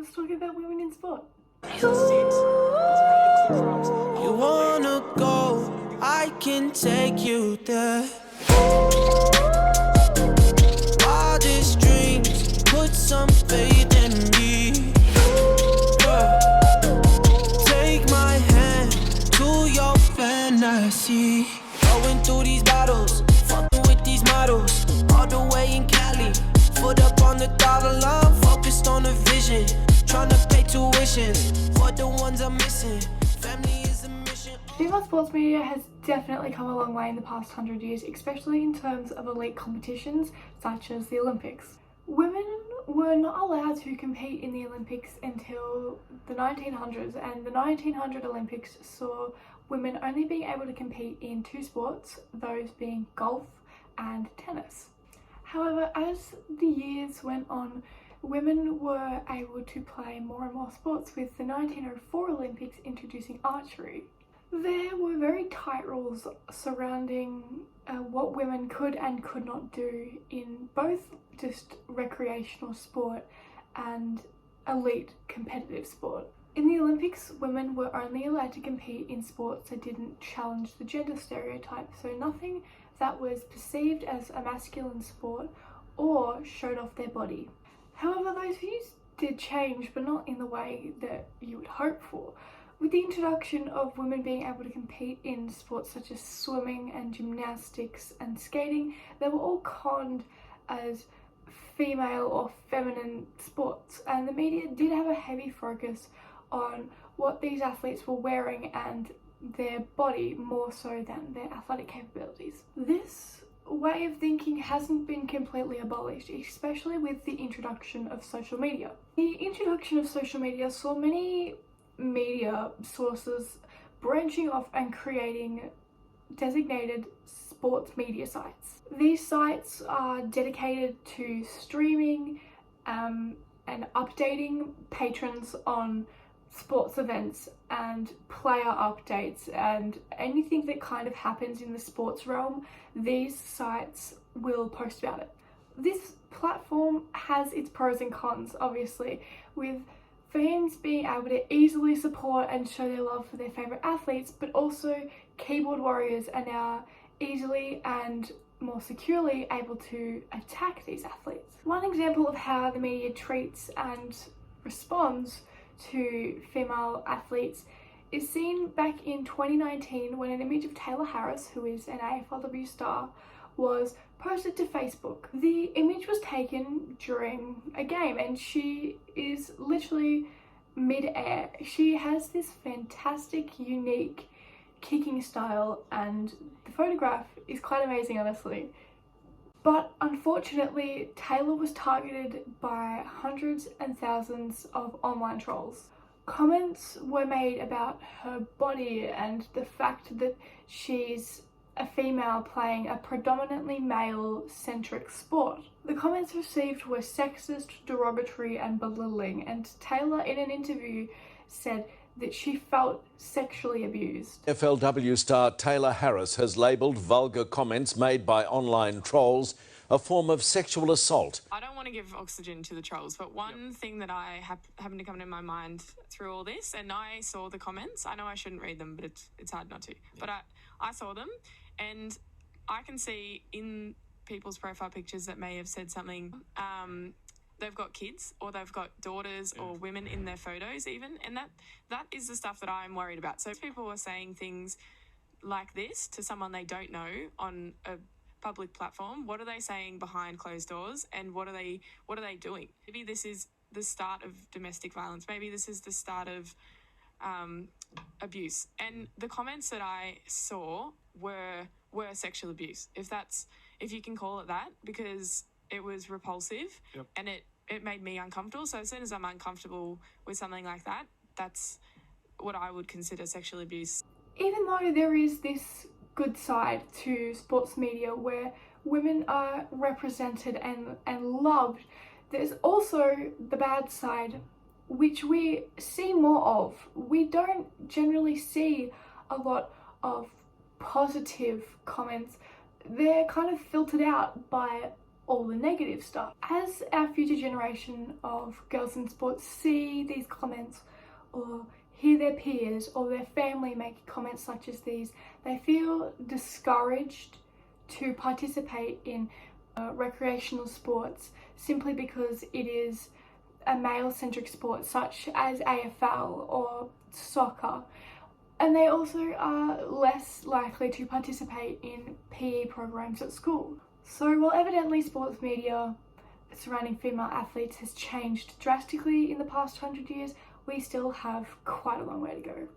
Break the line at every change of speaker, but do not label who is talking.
let's talk about women in sport.
You wanna go, I can take you there. Wildest dreams, put some faith in me. Yeah. Take my hand to your fantasy. Going through these battles, fucking with these models. All the way in Cali, foot up on the dollar line, focused on the vision. Trying to pay tuition for the ones I'm missing. Family is a mission.
Female sports media has definitely come a long way in the past 100 years, especially in terms of elite competitions such as the Olympics. Women were not allowed to compete in the Olympics until the 1900s, and the 1900 Olympics saw women only being able to compete in two sports, those being golf and tennis. However, as the years went on, women were able to play more and more sports, with the 1904 Olympics introducing archery. There were very tight rules surrounding what women could and could not do in both just recreational sport and elite competitive sport. In the Olympics, women were only allowed to compete in sports that didn't challenge the gender stereotype, so nothing that was perceived as a masculine sport or showed off their body. However, those views did change, but not in the way that you would hope for. With the introduction of women being able to compete in sports such as swimming and gymnastics and skating, they were all conned as female or feminine sports, and the media did have a heavy focus on what these athletes were wearing and their body more so than their athletic capabilities. This way of thinking hasn't been completely abolished, especially with the introduction of social media. The introduction of social media saw many media sources branching off and creating designated sports media sites. These sites are dedicated to streaming and updating patrons on sports events and player updates and anything that kind of happens in the sports realm. These sites will post about it. This platform has its pros and cons, obviously, with fans being able to easily support and show their love for their favourite athletes, but also keyboard warriors are now easily and more securely able to attack these athletes. One example of how the media treats and responds to female athletes is seen back in 2019 when an image of Taylor Harris, who is an AFLW star, was posted to Facebook. The image was taken during a game and she is literally mid-air. She has this fantastic, unique kicking style and the photograph is quite amazing, honestly. But unfortunately, Taylor was targeted by hundreds and thousands of online trolls. Comments were made about her body and the fact that she's a female playing a predominantly male-centric sport. The comments received were sexist, derogatory and belittling, and Taylor in an interview said that she felt sexually abused.
FLW star Taylor Harris has labelled vulgar comments made by online trolls a form of sexual assault.
I don't want to give oxygen to the trolls, but one thing that I happened to come to my mind through all this, and I saw the comments. I know I shouldn't read them, but it's hard not to. But I saw them, and I can see in people's profile pictures that may have said something. They've got kids or they've got daughters or women in their photos even, and that is the stuff that I'm worried about. So if people are saying things like this to someone they don't know on a public platform, what are they saying behind closed doors, and what are they doing? Maybe this is the start of domestic violence. Maybe this is the start of abuse. And the comments that I saw were sexual abuse, if you can call it that, because it was repulsive. Yep. And it made me uncomfortable. So as soon as I'm uncomfortable with something like that, that's what I would consider sexual abuse.
Even though there is this good side to sports media where women are represented and loved, there's also the bad side, which we see more of. We don't generally see a lot of positive comments. They're kind of filtered out by all the negative stuff. As our future generation of girls in sports see these comments or hear their peers or their family make comments such as these, they feel discouraged to participate in recreational sports simply because it is a male-centric sport such as AFL or soccer, and they also are less likely to participate in PE programs at school. So while evidently sports media surrounding female athletes has changed drastically in the past 100 years, we still have quite a long way to go.